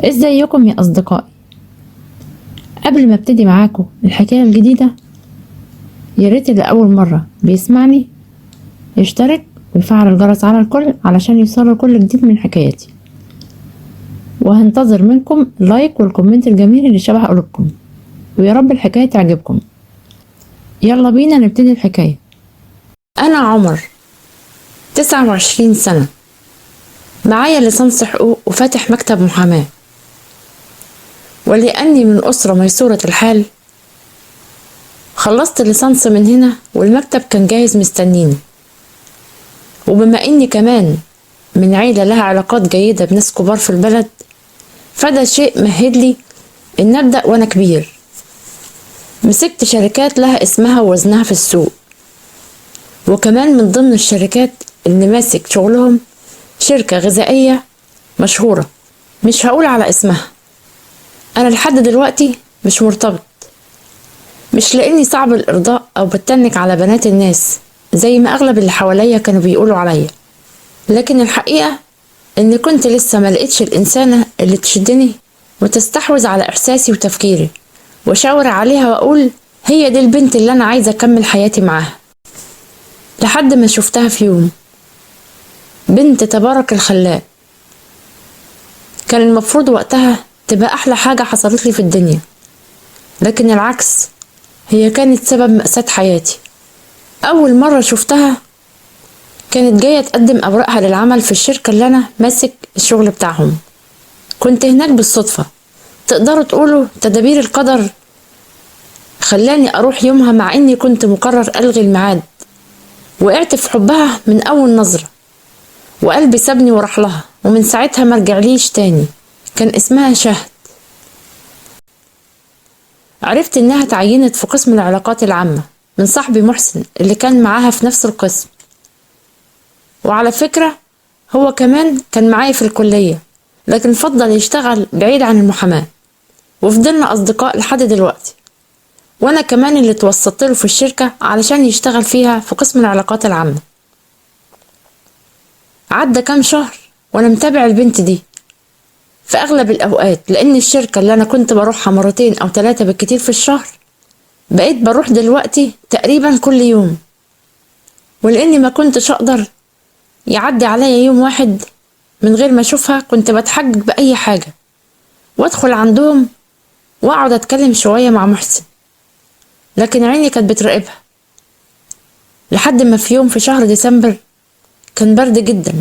ازيكم يا اصدقائي؟ قبل ما ابتدي معاكم الحكايه الجديده، يا ريت اللي اول مره بيسمعني يشترك ويفعل الجرس على الكل علشان يوصله كل جديد من حكاياتي. وهنتظر منكم اللايك والكومنت الجميل اللي شبه قلوبكم، ويا رب الحكايه تعجبكم. يلا بينا نبتدي الحكايه. انا عمر، 29 سنه، معايا ليسانس حقوق وفاتح مكتب محاماه. ولأني من أسرة ميسورة الحال، خلصت الليسانس من هنا والمكتب كان جاهز مستنيني. وبما إني كمان من عيلة لها علاقات جيدة بناس كبار في البلد، فده شيء مهد لي إن أبدأ وأنا كبير. مسكت شركات لها اسمها ووزنها في السوق، وكمان من ضمن الشركات اللي ماسك شغلهم شركة غذائية مشهورة، مش هقول على اسمها. أنا لحد دلوقتي مش مرتبط، مش لأني صعب الإرضاء أو بتنك على بنات الناس زي ما أغلب اللي حواليا كانوا بيقولوا عليا، لكن الحقيقة إني كنت لسه ملقتش الإنسانة اللي تشدني وتستحوذ على إحساسي وتفكيري وأشاور عليها وأقول هي دي البنت اللي أنا عايزة أكمل حياتي معاها. لحد ما شفتها في يوم، بنت تبارك الخلاق. كان المفروض وقتها تبقى أحلى حاجة حصلت لي في الدنيا، لكن العكس، هي كانت سبب مأساة حياتي. أول مرة شفتها كانت جاية تقدم أوراقها للعمل في الشركة اللي أنا ماسك الشغل بتاعهم. كنت هناك بالصدفة، تقدروا تقولوا تدابير القدر خلاني أروح يومها، مع إني كنت مقرر ألغي الميعاد. وقعت في حبها من أول نظرة، وقلبي سابني وراح لها، ومن ساعتها مرجعليش تاني. كان اسمها شهد. عرفت إنها تعينت في قسم العلاقات العامة من صاحبي محسن اللي كان معاها في نفس القسم. وعلى فكرة هو كمان كان معايا في الكلية، لكن فضل يشتغل بعيد عن المحاماة، وفضلنا أصدقاء لحد دلوقتي. وأنا كمان اللي توسطت له في الشركة علشان يشتغل فيها في قسم العلاقات العامة. عدى كام شهر وأنا متابع البنت دي في أغلب الأوقات، لأن الشركة اللي أنا كنت بروحها 2 أو 3 بالكتير في الشهر بقيت بروح دلوقتي تقريبا كل يوم. ولأني ما كنتش أقدر يعدي عليا يوم واحد من غير ما أشوفها، كنت بتحجج بأي حاجة وأدخل عندهم وأقعد أتكلم شوية مع محسن، لكن عيني كانت بتراقبها. لحد ما في يوم في شهر ديسمبر كان برد جدا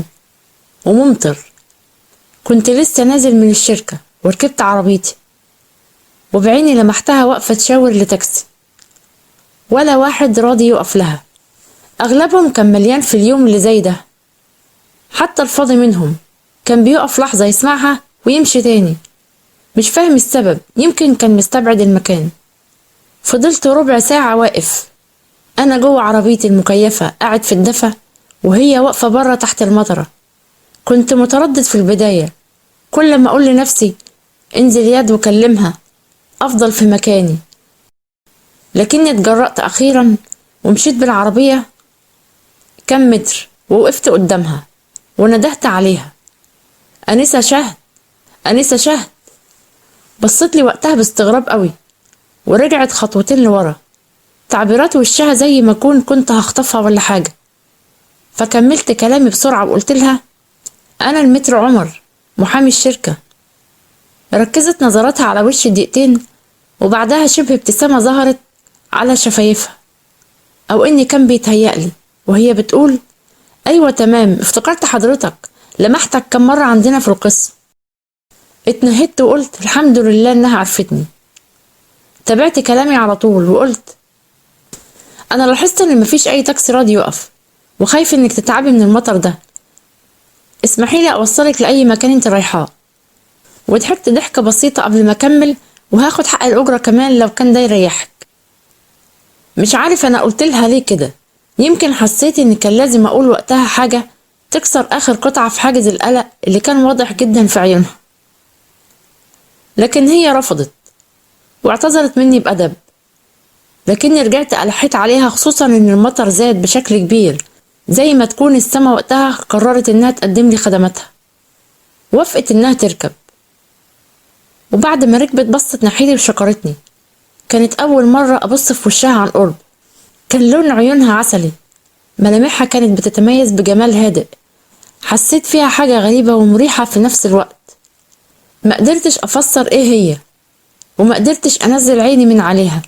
وممطر، كنت لسه نازل من الشركة وركبت عربيتي، وبعيني لمحتها واقفة تشاور لتاكسي، ولا واحد راضي يقف لها. أغلبهم كان مليان في اليوم اللي زي ده، حتى الفاضي منهم كان بيقف لحظة يسمعها ويمشي تاني. مش فاهم السبب، يمكن كان مستبعد المكان. فضلت ربع ساعة واقف، أنا جوه عربيتي المكيفة قاعد في الدفا، وهي واقفة بره تحت المطرة. كنت متردد في البداية، كل ما أقول لنفسي انزل يد وكلمها أفضل في مكاني، لكني اتجرأت أخيرا ومشيت بالعربية كم متر ووقفت قدامها وندهت عليها: أنسة شهد، أنسة شهد. بصت لي وقتها باستغراب قوي، ورجعت خطوتين لورا، تعبيرات وشها زي ما كنت هخطفها ولا حاجة. فكملت كلامي بسرعة وقلت لها: أنا المتر عمر، محامي الشركة. ركزت نظراتها على وشي دقيقتين، وبعدها شبه ابتسامة ظهرت على شفايفها، أو إني كان بيتهيألي، وهي بتقول: أيوة تمام، افتكرت حضرتك، لمحتك كم مرة عندنا في القسم. اتنهدت وقلت الحمد لله إنها عرفتني. تابعت كلامي على طول وقلت: أنا لاحظت إن مفيش أي تاكسي راضي يقف، وخايف إنك تتعبي من المطر ده. اسمحي لي أوصلك لأي مكان أنت رايحاه. وضحكت ضحكة بسيطة قبل ما أكمل: وهاخد حق الأجرة كمان لو كان ده يريحك. مش عارف أنا قلت لها ليه كده، يمكن حسيت إن كان لازم أقول وقتها حاجة تكسر آخر قطعة في حاجز القلق اللي كان واضح جدا في عيونها. لكن هي رفضت واعتذرت مني بأدب، لكني رجعت ألحيت عليها، خصوصا إن المطر زاد بشكل كبير، زي ما تكون السما وقتها قررت إنها تقدم لي خدماتها. وافقت إنها تركب، وبعد ما ركبت بصت ناحيتي وشكرتني. كانت أول مرة أبص في وشها عن قرب. كان لون عيونها عسلي، ملامحها كانت بتتميز بجمال هادئ. حسيت فيها حاجة غريبة ومريحة في نفس الوقت. ما قدرتش أفسر إيه هي، وما قدرتش أنزل عيني من عليها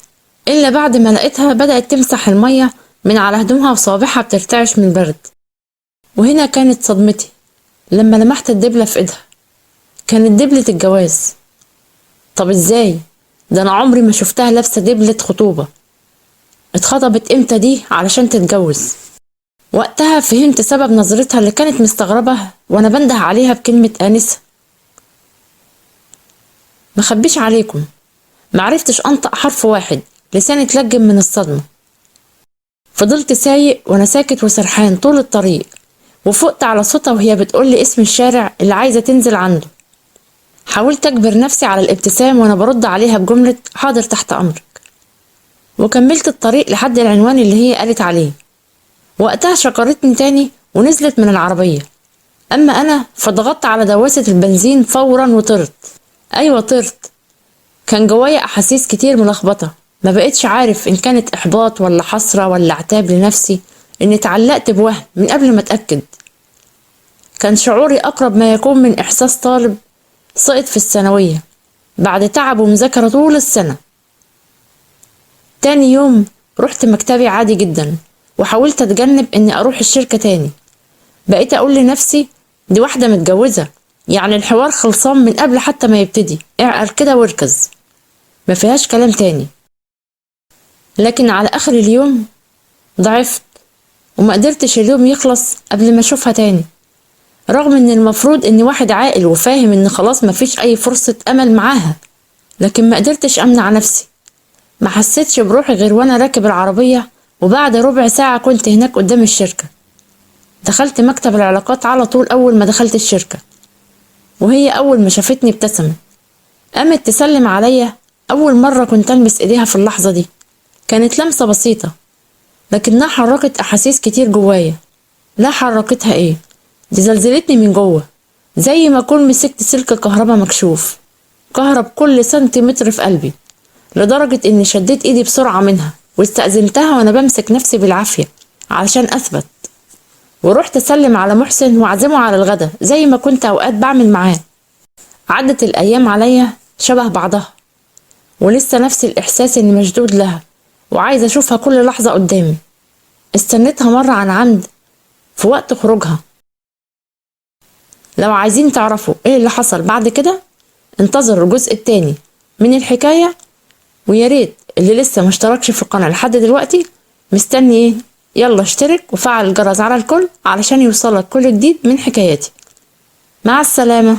إلا بعد ما لقيتها بدأت تمسح المية من على هدومها وصوابعها بترتعش من البرد. وهنا كانت صدمتي لما لمحت الدبلة في إيدها. كانت دبلة الجواز. طب إزاي؟ ده أنا عمري ما شفتها لابسة دبلة خطوبة. اتخطبت إمتى دي علشان تتجوز؟ وقتها فهمت سبب نظرتها اللي كانت مستغربة وأنا بنده عليها بكلمة آنسة. مخبيش عليكم، معرفتش أنطق حرف واحد، لساني اتلجم من الصدمة. فضلت سايق وأنا ساكت وسرحان طول الطريق، وفقت على صوتها وهي بتقولي اسم الشارع اللي عايزة تنزل عنده. حاولت أجبر نفسي على الابتسام وأنا برد عليها بجملة حاضر تحت أمرك، وكملت الطريق لحد العنوان اللي هي قالت عليه. وقتها شكرتني تاني ونزلت من العربية. أما أنا فضغطت على دواسة البنزين فورا وطرت. أيوة طرت. كان جوايا أحاسيس كتير ملخبطة، ما بقتش عارف إن كانت إحباط ولا حسرة ولا عتاب لنفسي إني اتعلقت بوهم من قبل ما أتأكد. كان شعوري أقرب ما يكون من إحساس طالب سقط في الثانوية بعد تعب ومذاكرة طول السنة. تاني يوم رحت مكتبي عادي جدا، وحاولت أتجنب إني أروح الشركة تاني. بقيت أقول لنفسي دي واحدة متجوزة، يعني الحوار خلصان من قبل حتى ما يبتدي، اعقل كده واركز، ما فيهاش كلام تاني. لكن على آخر اليوم ضعفت وما قدرتش اليوم يخلص قبل ما أشوفها تاني، رغم إن المفروض إني واحد عاقل وفاهم إن خلاص مفيش أي فرصة أمل معاها. لكن ما قدرتش أمنع نفسي. ما حسيتش بروحي غير وأنا راكب العربية، وبعد ربع ساعة كنت هناك قدام الشركة. دخلت مكتب العلاقات على طول أول ما دخلت الشركة، وهي أول ما شافتني ابتسمت. قامت تسلم عليا. أول مرة كنت ألمس إيديها في اللحظة دي. كانت لمسة بسيطة لكنها حركت أحاسيس كتير جوايا. لا حركتها إيه، دي زلزلتني من جوه، زي ما أكون مسكت سلك كهربا مكشوف كهرب كل سنتيمتر في قلبي، لدرجة إني شديت إيدي بسرعة منها واستأذنتها وأنا بمسك نفسي بالعافية علشان أثبت. ورحت أسلم على محسن وأعزمه على الغدا زي ما كنت أوقات بعمل معاه. عدت الأيام عليا شبه بعضها، ولسه نفس الإحساس إني مشدود لها وعايزة أشوفها كل لحظة قدامي. استنيتها مرة عن عمد في وقت خروجها. لو عايزين تعرفوا إيه اللي حصل بعد كده انتظروا الجزء التاني من الحكاية. ويا ريت اللي لسه مشتركش في القناة لحد دلوقتي مستني ايه؟ يلا اشترك وفعل الجرس على الكل علشان يوصلك كل جديد من حكاياتي. مع السلامة.